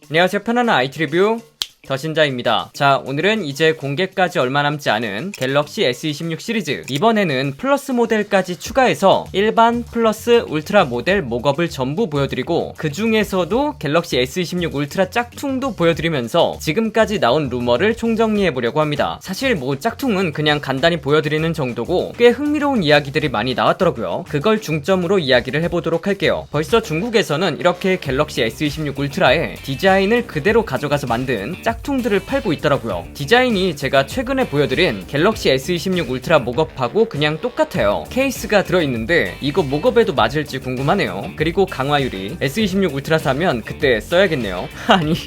안녕하세요. 편안한 IT 리뷰 더신자입니다. 자, 오늘은 이제 공개까지 얼마 남지 않은 갤럭시 S26 시리즈, 이번에는 플러스 모델까지 추가해서 일반, 플러스, 울트라 모델 목업을 전부 보여드리고, 그 중에서도 갤럭시 S26 울트라 짝퉁도 보여드리면서 지금까지 나온 루머를 총정리해보려고 합니다. 사실 뭐 짝퉁은 그냥 간단히 보여드리는 정도고 꽤 흥미로운 이야기들이 많이 나왔더라고요. 그걸 중점으로 이야기를 해보도록 할게요. 벌써 중국에서는 이렇게 갤럭시 S26 울트라의 디자인을 그대로 가져가서 만든 짝퉁들을 팔고 있더라고요. 디자인이 제가 최근에 보여드린 갤럭시 S26 울트라 목업하고 그냥 똑같아요. 케이스가 들어있는데 이거 목업에도 맞을지 궁금하네요. 그리고 강화유리, S26 울트라 사면 그때 써야겠네요.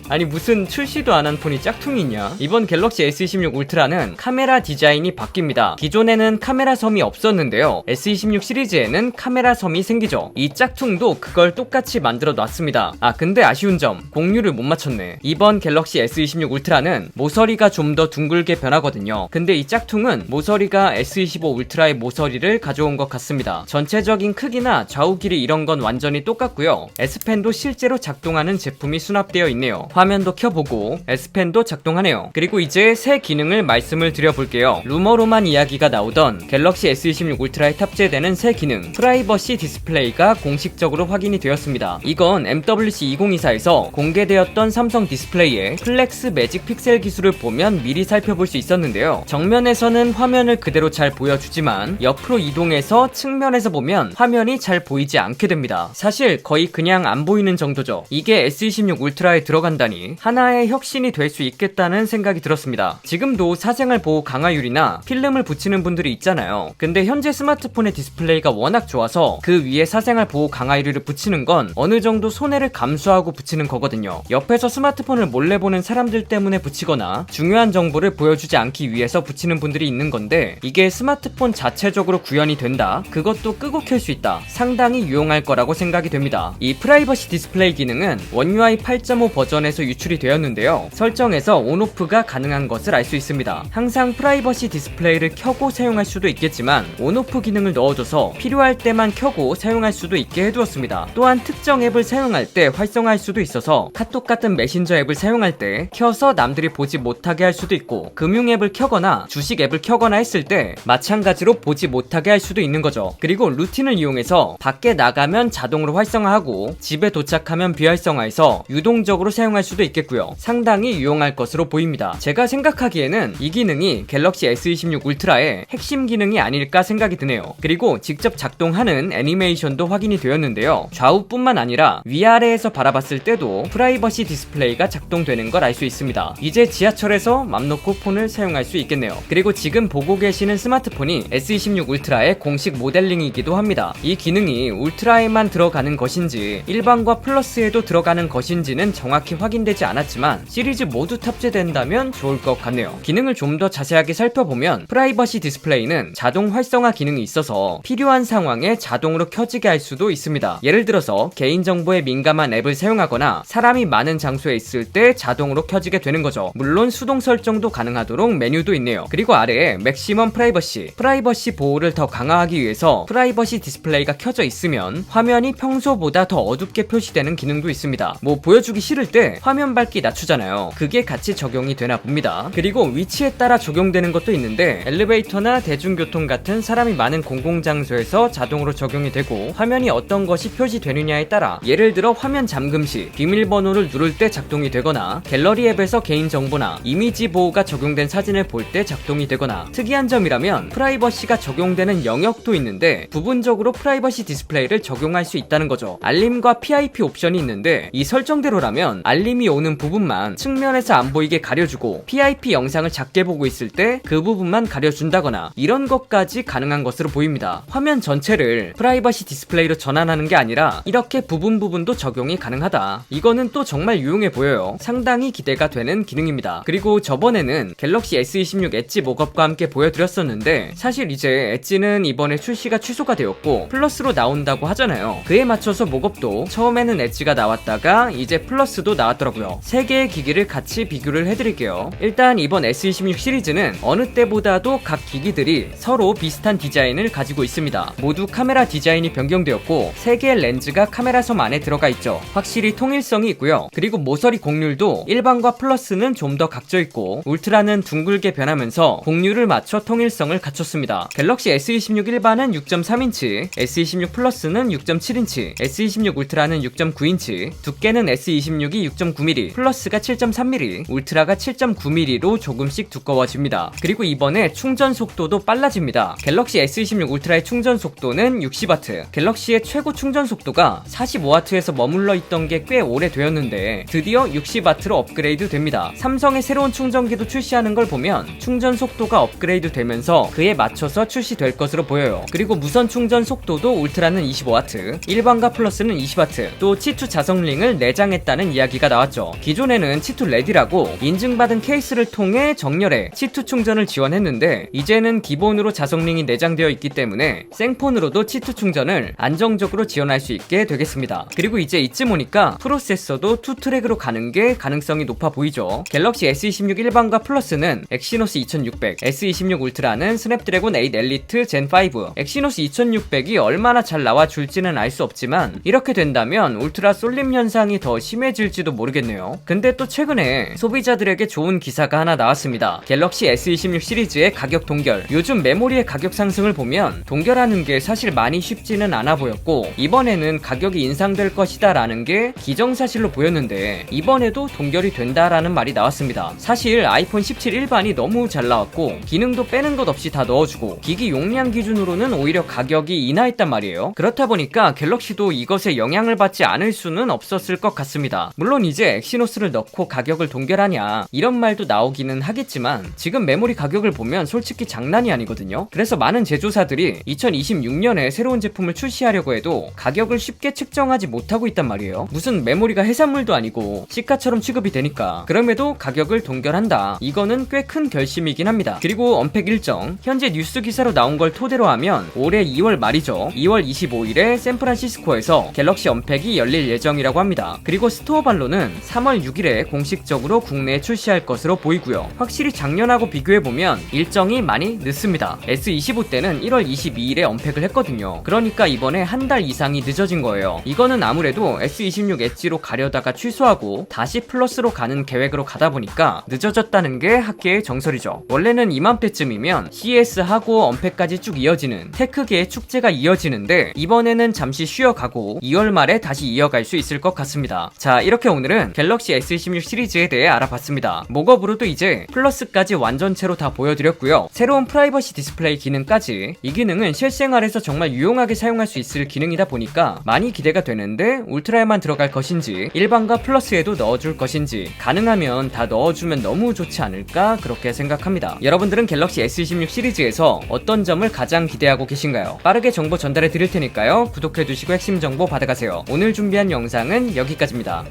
아니 무슨 출시도 안 한 폰이 짝퉁이 있냐. 이번 갤럭시 S26 울트라는 카메라 디자인이 바뀝니다. 기존에는 카메라 섬이 없었는데요, S26 시리즈에는 카메라 섬이 생기죠. 이 짝퉁도 그걸 똑같이 만들어 놨습니다. 근데 아쉬운 점, 공유를 못 맞췄네. 이번 갤럭시 S26 울트라는 모서리가 좀 더 둥글게 변하거든요. 근데 이 짝퉁은 모서리가 S25 울트라의 모서리를 가져온 것 같습니다. 전체적인 크기나 좌우 길이 이런 건 완전히 똑같고요. S펜도 실제로 작동하는 제품이 수납되어 있네요. 화면도 켜보고 S펜도 작동하네요. 그리고 이제 새 기능을 말씀을 드려볼게요. 루머로만 이야기가 나오던 갤럭시 S26 울트라에 탑재되는 새 기능, 프라이버시 디스플레이가 공식적으로 확인이 되었습니다. 이건 MWC 2024에서 공개되었던 삼성 디스플레이의 플렉스 매직 픽셀 기술을 보면 미리 살펴볼 수 있었는데요. 정면에서는 화면을 그대로 잘 보여주지만 옆으로 이동해서 측면에서 보면 화면이 잘 보이지 않게 됩니다. 사실 거의 그냥 안 보이는 정도죠. 이게 S26 울트라에 들어간다니 하나의 혁신이 될 수 있겠다는 생각이 들었습니다. 지금도 사생활 보호 강화유리나 필름을 붙이는 분들이 있잖아요. 근데 현재 스마트폰의 디스플레이가 워낙 좋아서 그 위에 사생활 보호 강화유리를 붙이는 건 어느 정도 손해를 감수하고 붙이는 거거든요. 옆에서 스마트폰을 몰래 보는 사람들 때문에 붙이거나 중요한 정보를 보여주지 않기 위해서 붙이는 분들이 있는 건데, 이게 스마트폰 자체적으로 구현이 된다, 그것도 끄고 켤 수 있다, 상당히 유용할 거라고 생각이 됩니다. 이 프라이버시 디스플레이 기능은 One UI 8.5 버전에서 유출이 되었는데요, 설정에서 온오프가 가능한 것을 알 수 있습니다. 항상 프라이버시 디스플레이를 켜고 사용할 수도 있겠지만 온오프 기능을 넣어줘서 필요할 때만 켜고 사용할 수도 있게 해두었습니다. 또한 특정 앱을 사용할 때 활성화할 수도 있어서 카톡 같은 메신저 앱을 사용할 때 켜서 남들이 보지 못하게 할 수도 있고, 금융 앱을 켜거나 주식 앱을 켜거나 했을 때 마찬가지로 보지 못하게 할 수도 있는 거죠. 그리고 루틴을 이용해서 밖에 나가면 자동으로 활성화하고 집에 도착하면 비활성화해서 유동적으로 사용할 수도 있겠고요. 상당히 유용할 것으로 보입니다. 제가 생각하기에는 이 기능이 갤럭시 S26 울트라의 핵심 기능이 아닐까 생각이 드네요. 그리고 직접 작동하는 애니메이션도 확인이 되었는데요, 좌우뿐만 아니라 위아래에서 바라봤을 때도 프라이버시 디스플레이가 작동되는 걸 알 수 있습니다. 이제 지하철에서 맘 놓고 폰을 사용할 수 있겠네요. 그리고 지금 보고 계시는 스마트폰이 S26 울트라의 공식 모델링이기도 합니다. 이 기능이 울트라에만 들어가는 것인지 일반과 플러스에도 들어가는 것인지는 정확히 확인되지 않았지만 시리즈 모두 탑재된다면 좋을 것 같네요. 기능을 좀 더 자세하게 살펴보면 프라이버시 디스플레이는 자동 활성화 기능이 있어서 필요한 상황에 자동으로 켜지게 할 수도 있습니다. 예를 들어서 개인정보에 민감한 앱을 사용하거나 사람이 많은 장소에 있을 때 자동으로 켜지게 되는 거죠. 물론 수동 설정도 가능하도록 메뉴도 있네요. 그리고 아래에 맥시멈 프라이버시 보호를 더 강화하기 위해서 프라이버시 디스플레이가 켜져 있으면 화면이 평소보다 더 어둡게 표시되는 기능도 있습니다. 뭐 보여주기 싫을 때 화면 밝기 낮추잖아요. 그게 같이 적용이 되나 봅니다. 그리고 위치에 따라 적용되는 것도 있는데, 엘리베이터나 대중교통 같은 사람이 많은 공공장소에서 자동으로 적용이 되고, 화면이 어떤 것이 표시되느냐에 따라 예를 들어 화면 잠금 시 비밀번호를 누를 때 작동이 되거나, 갤러리 앱에서 개인정보나 이미지 보호가 적용된 사진을 볼 때 작동이 되거나, 특이한 점이라면 프라이버시가 적용되는 영역도 있는데 부분적으로 프라이버시 디스플레이를 적용할 수 있다는 거죠. 알림과 PIP 옵션이 있는데 이 설정대로라면 알림이 오는 부분만 측면에서 안 보이게 가려주고, PIP 영상을 작게 보고 있을 때 그 부분만 가려준다거나, 이런 것까지 가능한 것으로 보입니다. 화면 전체를 프라이버시 디스플레이로 전환하는 게 아니라 이렇게 부분도 적용이 가능하다. 이거는 또 정말 유용해 보여요. 상당히 기대가 기대가 되는 기능입니다. 그리고 저번에는 갤럭시 S26 엣지 목업과 함께 보여드렸었는데 사실 이제 엣지는 이번에 출시가 취소가 되었고 플러스로 나온다고 하잖아요. 그에 맞춰서 목업도 처음에는 엣지가 나왔다가 이제 플러스도 나왔더라고요. 세 개의 기기를 같이 비교를 해드릴게요. 일단 이번 S26 시리즈는 어느 때보다도 각 기기들이 서로 비슷한 디자인을 가지고 있습니다. 모두 카메라 디자인이 변경되었고 3개의 렌즈가 카메라 섬 안에 들어가 있죠. 확실히 통일성이 있고요. 그리고 모서리 곡률도 일반과 플러스는 좀 더 각져 있고 울트라는 둥글게 변하면서 곡률을 맞춰 통일성을 갖췄습니다. 갤럭시 S26 일반은 6.3인치, S26 플러스는 6.7인치, S26 울트라는 6.9인치, 두께는 S26이 6.9mm, 플러스가 7.3mm, 울트라가 7.9mm로 조금씩 두꺼워집니다. 그리고 이번에 충전 속도도 빨라집니다. 갤럭시 S26 울트라의 충전 속도는 60W, 갤럭시의 최고 충전 속도가 45W에서 머물러 있던 게 꽤 오래되었는데 드디어 60W로 업그레이드 됩니다. 삼성의 새로운 충전기도 출시하는 걸 보면 충전 속도가 업그레이드 되면서 그에 맞춰서 출시될 것으로 보여요. 그리고 무선 충전 속도도 울트라는 25W, 일반과 플러스는 20W, 또 치투 자성링을 내장했다는 이야기가 나왔죠. 기존에는 치투 레디라고 인증받은 케이스를 통해 정렬해 치투 충전을 지원했는데 이제는 기본으로 자성링이 내장되어 있기 때문에 생폰으로도 치투 충전을 안정적으로 지원할 수 있게 되겠습니다. 그리고 이제 이쯤 오니까 프로세서도 2트랙으로 가는 게 가능성이 높아 보이죠. 갤럭시 S26 일반과 플러스는 엑시노스 2600, S26 울트라는 스냅드래곤 8 엘리트 젠5. 엑시노스 2600이 얼마나 잘 나와줄지는 알 수 없지만 이렇게 된다면 울트라 쏠림 현상이 더 심해질지도 모르겠네요. 근데 또 최근에 소비자들에게 좋은 기사가 하나 나왔습니다. 갤럭시 S26 시리즈의 가격 동결. 요즘 메모리의 가격 상승을 보면 동결하는 게 사실 많이 쉽지는 않아 보였고 이번에는 가격이 인상될 것이다 라는 게 기정사실로 보였는데 이번에도 동결이 된다라는 말이 나왔습니다. 사실 아이폰 17 일반이 너무 잘 나왔고 기능도 빼는 것 없이 다 넣어주고 기기 용량 기준으로는 오히려 가격이 인하했단 말이에요. 그렇다 보니까 갤럭시도 이것에 영향을 받지 않을 수는 없었을 것 같습니다. 물론 이제 엑시노스를 넣고 가격을 동결하냐 이런 말도 나오기는 하겠지만 지금 메모리 가격을 보면 솔직히 장난이 아니거든요. 그래서 많은 제조사들이 2026년에 새로운 제품을 출시하려고 해도 가격을 쉽게 측정하지 못하고 있단 말이에요. 무슨 메모리가 해산물도 아니고 시가처럼 취급이 되니까. 그럼에도 가격을 동결한다. 이거는 꽤 큰 결심이긴 합니다. 그리고 언팩 일정, 현재 뉴스 기사로 나온 걸 토대로 하면 올해 2월 말이죠. 2월 25일에 샌프란시스코에서 갤럭시 언팩이 열릴 예정이라고 합니다. 그리고 스토어발로는 3월 6일에 공식적으로 국내에 출시할 것으로 보이고요. 확실히 작년하고 비교해보면 일정이 많이 늦습니다. S25 때는 1월 22일에 언팩을 했거든요. 그러니까 이번에 한 달 이상이 늦어진 거예요. 이거는 아무래도 S26 엣지로 가려다가 취소하고 다시 플러스로 가는 계획으로 가다 보니까 늦어졌다는 게 학계의 정설이죠. 원래는 이맘때쯤이면 CES하고 언팩까지 쭉 이어지는 테크계의 축제가 이어지는데 이번에는 잠시 쉬어가고 2월 말에 다시 이어갈 수 있을 것 같습니다. 자, 이렇게 오늘은 갤럭시 S26 시리즈에 대해 알아봤습니다. 목업으로도 이제 플러스까지 완전체로 다 보여드렸고요. 새로운 프라이버시 디스플레이 기능까지. 이 기능은 실생활에서 정말 유용하게 사용할 수 있을 기능이다 보니까 많이 기대가 되는데 울트라에만 들어갈 것인지 일반과 플러스에도 넣어줄 것인지 가능하면 다 넣어주면 너무 좋지 않을까 그렇게 생각합니다. 여러분들은 갤럭시 S26 시리즈에서 어떤 점을 가장 기대하고 계신가요? 빠르게 정보 전달해 드릴 테니까요. 구독해두시고 핵심 정보 받아가세요. 오늘 준비한 영상은 여기까지입니다.